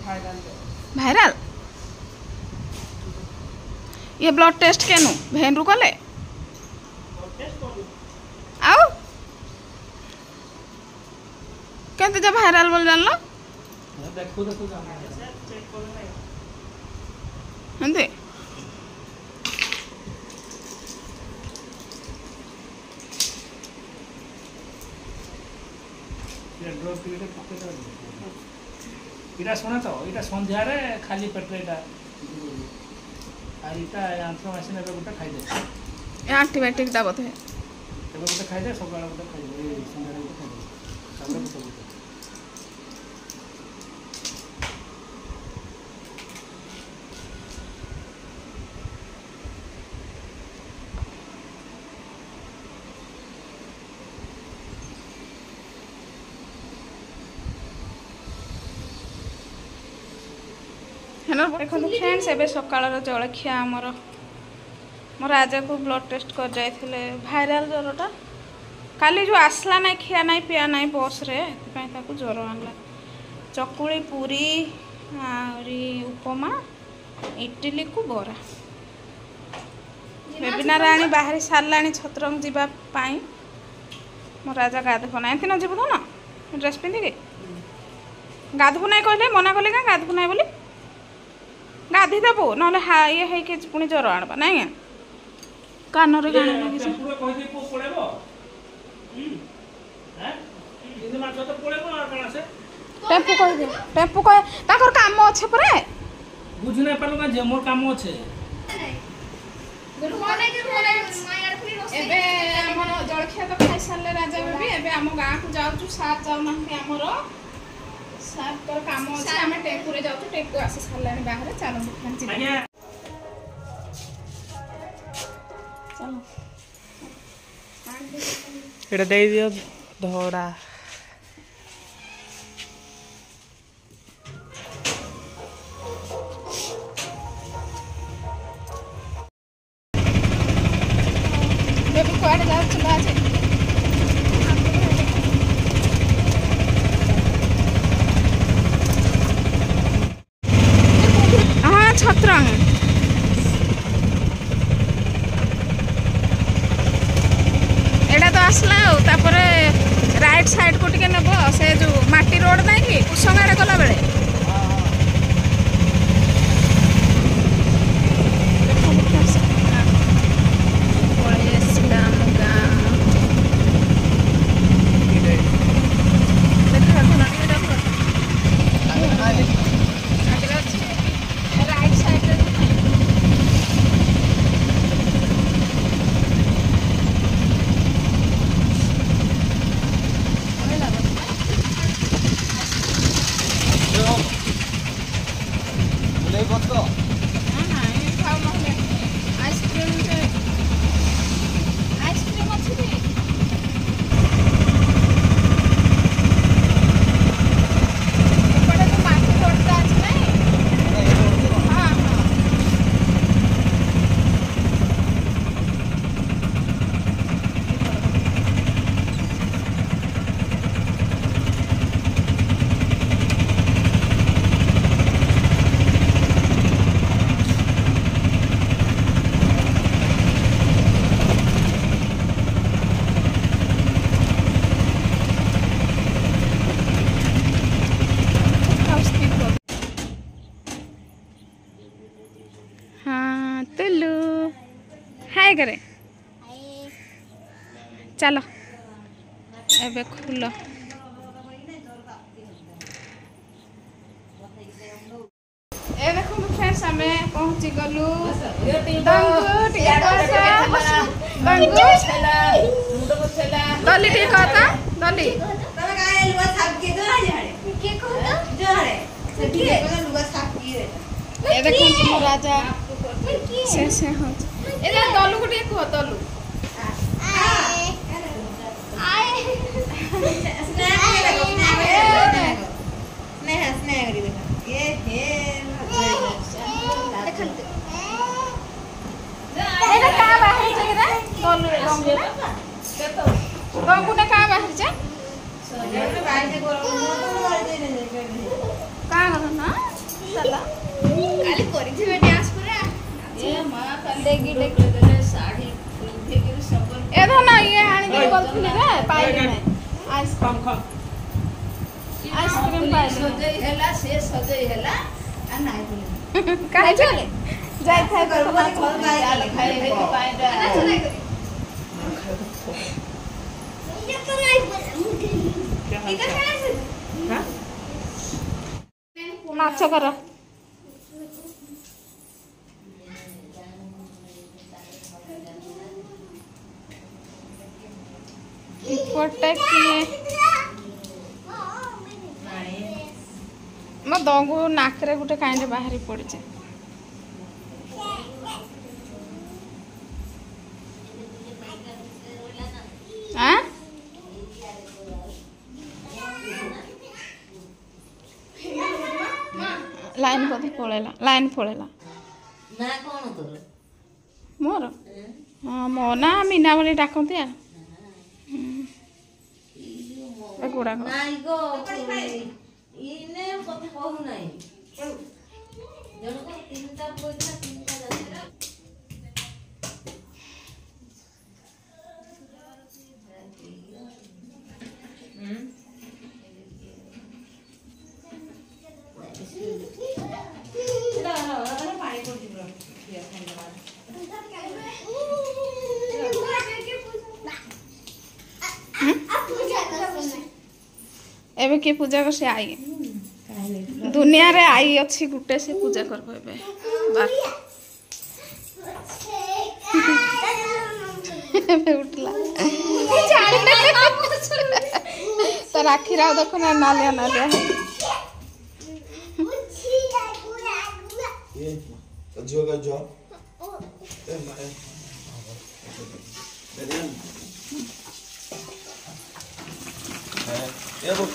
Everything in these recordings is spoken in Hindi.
भाइराल ये ब्लड टेस्ट केनु भेनरु कले आओ केते जे भाइराल बोल जानलो देखो देखो हंदे इटा शुण तो यहाँ सन्धार खाली पेट आंथ्रोमाइसिन गोटे खाईदे एंटीबायोटिक दा बोधे गोटे खाईदे सकाल गोटे खाईदे सन्धार गोटे खाईदे देखो फ्रेंड्स एबे सकाळ जलखिया आमर मो राजा को ब्लड टेस्ट कर जाइथिले भाइराल ज्वरटा काली जो आसला ना खिया ना पिया ना बस रे ताकू ज्वर आनला चकुली पूरी आरी उपमा इडली को बरा बेबिना रानी बाहर साराणी छत्रंग जीवा पाई मो राजा गाधब ना एंती न जीव तो ना ड्रेस पिंधिके गाधबू ना कहले मना कले क्या गाधबू ना बोली गाधी देबू ना ये है कि पुणी ज्वर आणबा ना कान रे गाना लगी टेम्पू कह दे टेम्पू कह ताकर काम अच्छे परे बुझ नै पालो का जे मोर काम अच्छे गुड मॉर्निंग एबे हमर जलखिया तो खाइ सारले राजा बेबी एबे हम गां को जाउछु साथ जाउ नथि हमर साथ पर काम अछि हमें टेम्पू रे जाउछु टेम्पू आसे सारलानी बाहर चलो दुकान चलो एटा दे दियो धोड़ा बेबी कोआडे जाउछु बाजे हां छत्रंग एटा तो आसला तापरे राइट साइड को टिके नेबो से जो माटी रोड नाही कि कुसंगाडे गला बेले हाय करे चलो एबे खुल ए देखो फ्रेंड्स हमें पहुंची गलु दली ठीक कहता दली ए देखो राजा से हो ए दलु को टिके कह दलु का पंखा आइसक्रीम पाइले सजई हैला से सजई हैला आ नाही बोले काहे चले जाय थाय करबो घर गाय खाए हे पाइडा क्या हाल चाल? हाँ? नाच कर इपटे किए मो दंगु नाकरे गुटे काइंडे बाहरी पड़े लाइन बोधे पड़ेला लाइन पड़ेला ना कोन तोर मोर हाँ मो ना मीना बोली डाकती आ गुड़ाक नाई गो इने कथा कहू नाही जणको तीनटा पइसा तीनटा जाते पानी कोन दिबो ये खाने बाद एबे के पूजा कर से आई दुनिया रे आई अच्छी गुटे से पूजा करबो एबे बात एबे उठला तो राखी राव देखो ना नालिया नालिया ये जो का जो ये वो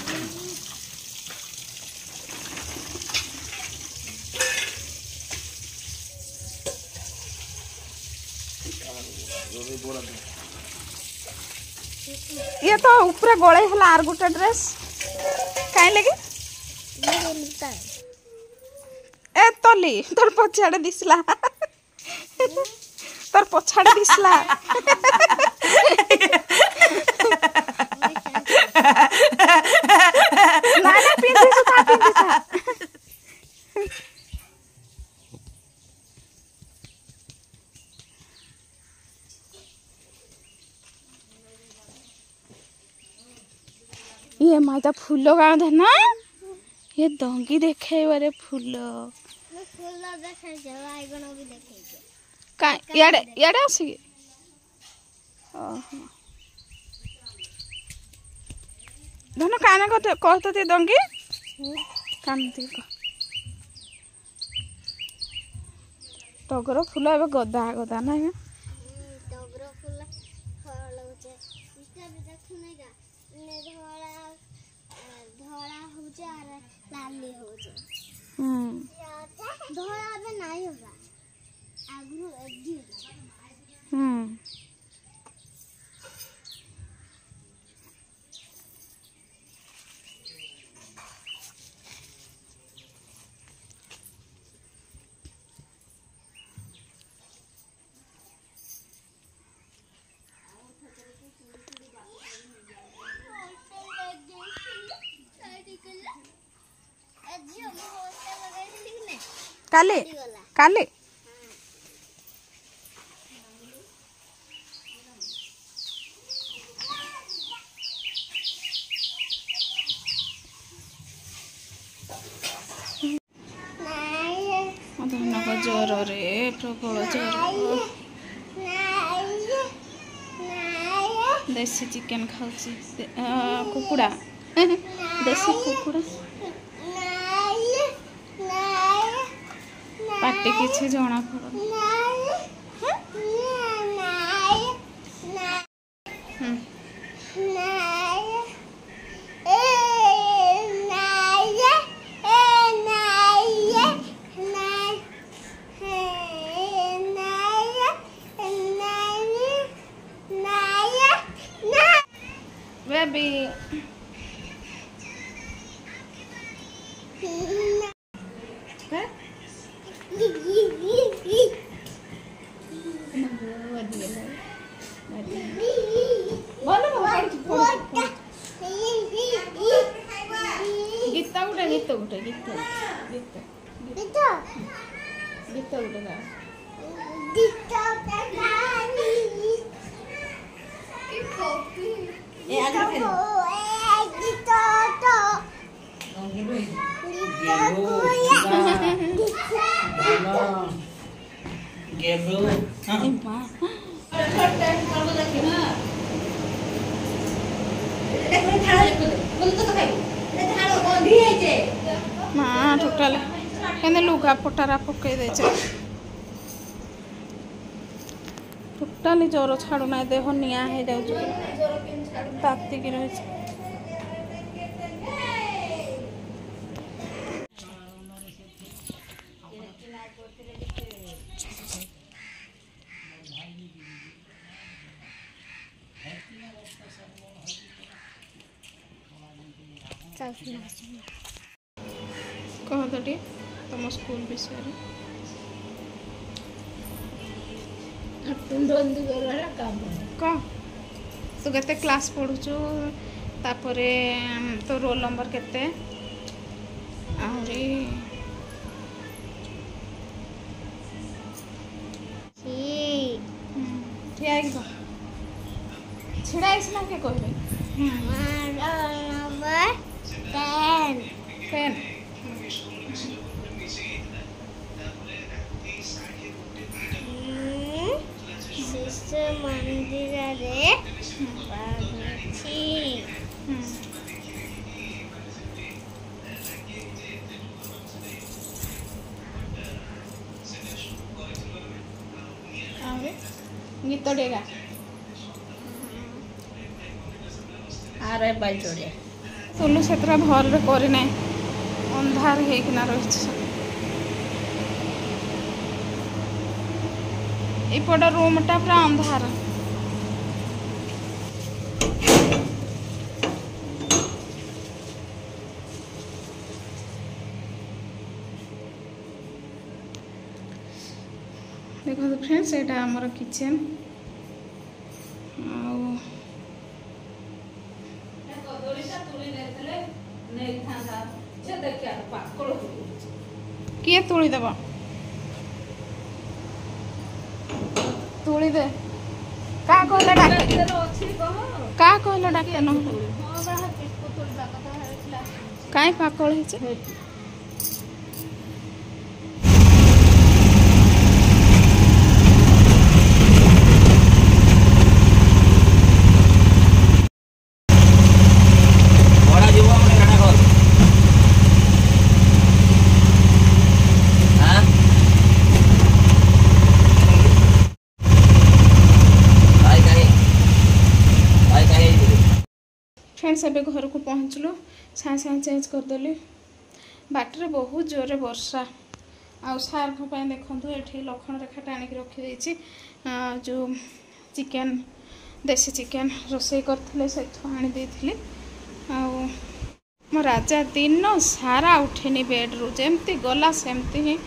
ये तो ऊपर गोले हला आर गुटे ड्रेस काई लगे ए तली तोर पछाड़े दिसला तोर पछाड़े दिसला ना ना पिंदी सुता पिंदी सा ये माता फूल गाँव थे ना ये दंगी देखे बारे फूल याडे आसी धन काना कहते थे दंगी कान टगर फूल ए गदा गदा ना काले काले ज्वर रे प्रबल ज्वर देसी चिकेन खाऊची कुकुड़ा देसी कुकुड़ा पाटी किसी जना पड़ बेबी बोलो ଗୀତ ଗୋଟେ ଗୀତ ଗୀତ ଗୀତ ଗୀତ ଗୋଟେ ଗା ଏ ଆଗ ଫେର ମା ଟୋଟାଲ କେମିତି ଲୁଗା ପଟାରା ପକେଇ ଦେଇছে ଟୋଟାଲି ଜ୍ୱର ଛାଡ଼ୁନାହିଁ ଦେହ ନିଆଁ ହେଇଯାଉଛି ତାତିକି ରହିଛି कह तो टे तुम स्कूल विषय कह तू केते क्लास पढ़ुचु तापरे तो रोल नंबर केते आहरी ठिया छिड़ा ना के कहबे पेन शिशु मंदिर रे गीत डेगा आरे बाई जोड़े सोलू से भर करना अंधार होना रही एपट रूमटा पूरा अंधार देखो फ्रेंड्स यहाँ आमर किचेन किए तुली देव तुली दे का कहले डाके का कहले डाके न काई पाकल हिचे फ्रेंड्स एबे घर को पहुँचलु साए साए चेंज करदेली बाटर बहुत जोरे वर्षा आउ सार देखु ये लक्षण रेखा टाणी रखी जो चिकेन देसी चिकेन रोसे करते से आनी मो राजा दिन सारा उठेनी बेड्रु जमती गला सेमती ही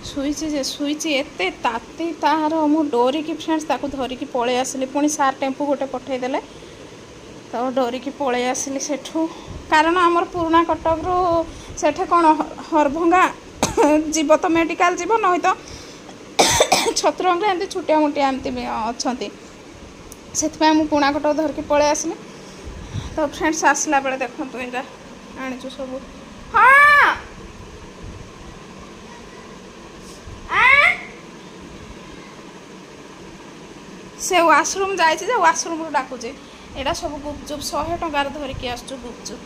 शुईची एते ताती तार मु डोरिकी फ्रेंड्स ताकू धरिकी पलि आसली पुणी सार टेम्पू गोटे पठेदेले तो डोरिकी पलि आसली सेठू कारण आमर पुराना कटक रु सेठे कौन हरभंगा जीव तो मेडिकल जीव नई तो छत्रंग एमती छुटिया मुटिया एमती अच्छा से पुराना कटक धरिकी पलि आसली तो फ्रेंड्स आसला बेले देखो यहाँ आनीचु सब हाँ से वाशरूम जाइए वाशरूम डाकुचे एटा सब गुपचुप 100 टंकार धरिकी आसचु गुपचुप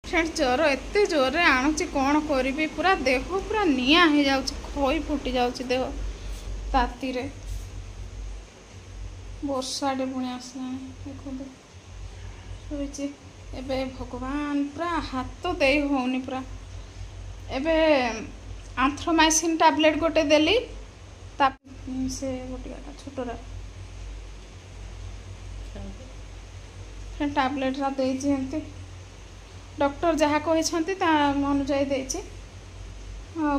फ्रेंड्स ज्वर एत जोर आणुची कौन करी पूरा देह पूरा निया हो जाऊँ खई फुटी जाऊँ देह ताती रे वर्षाटे पुणी आसला देखो शुची एबे भगवान पूरा हाथ दे होनी पूरा एबे आंथ्रोमाइसिन टैबलेट गोटे देली से गोटे छोटरा टैबलेट देती डॉक्टर जहाँ कहते अनुजाई देती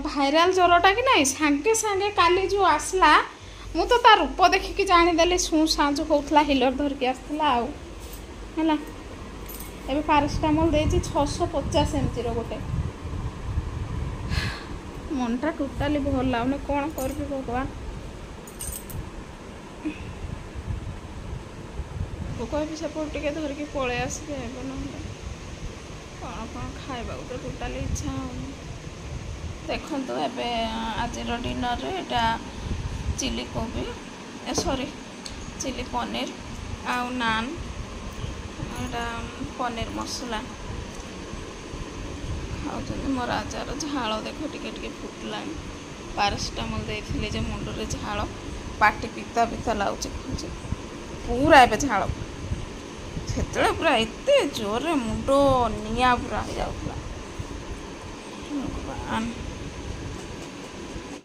भाइराल ज्वरटा कि नहीं सांगे सांगे काली जो आसला मु तो तार रूप देखिकी जानीदेली शू साँझ होता हिलर धरिकी आसला है ଏବେ ପାରାସିଟାମଲ୍ ଦେଇଛି 650 mg ଗୋଟେ। ମନଟା ଟୋଟାଲି ଭଲ ଲାଗୁନି, କ'ଣ କରିବି ଭଗବାନ। କହିବି ସେପଟୁ ଟିକେ ଧରିକି ପଳେଇ ଆସିବେ ଏବେ, ନହେଲେ କ'ଣ ଖାଇବାକୁ ତ ଟୋଟାଲି ଇଚ୍ଛା ହେଉନି। ଦେଖନ୍ତୁ ଏବେ ଆଜିର ଡିନରରେ ଏଇଟା ଚିଲି କୋବି ଚିଲି ପନିର ଆଉ ନାନ୍, ଏଇଟା ପନିର ମସଲା ଖାଉଛନ୍ତି। ମୋ ରାଜାର ଝାଳ ଦେଖ ଟିକେ ଟିକେ ଫୁଟିଲାଣି। ପାରାସିଟାମଲ୍ ଦେଇଥିଲି ଯେ ମୁଣ୍ଡରେ ଝାଳ, ପାଟି ପିତା ପିତା ଲାଗୁଛି ପୁରା ଏବେ ଝାଳ। ସେତେବେଳେ ପୁରା ଏତେ ଜୋରରେ ମୁଣ୍ଡ ନିଆଁ ପୁରା ହେଇଯାଉଥିଲା।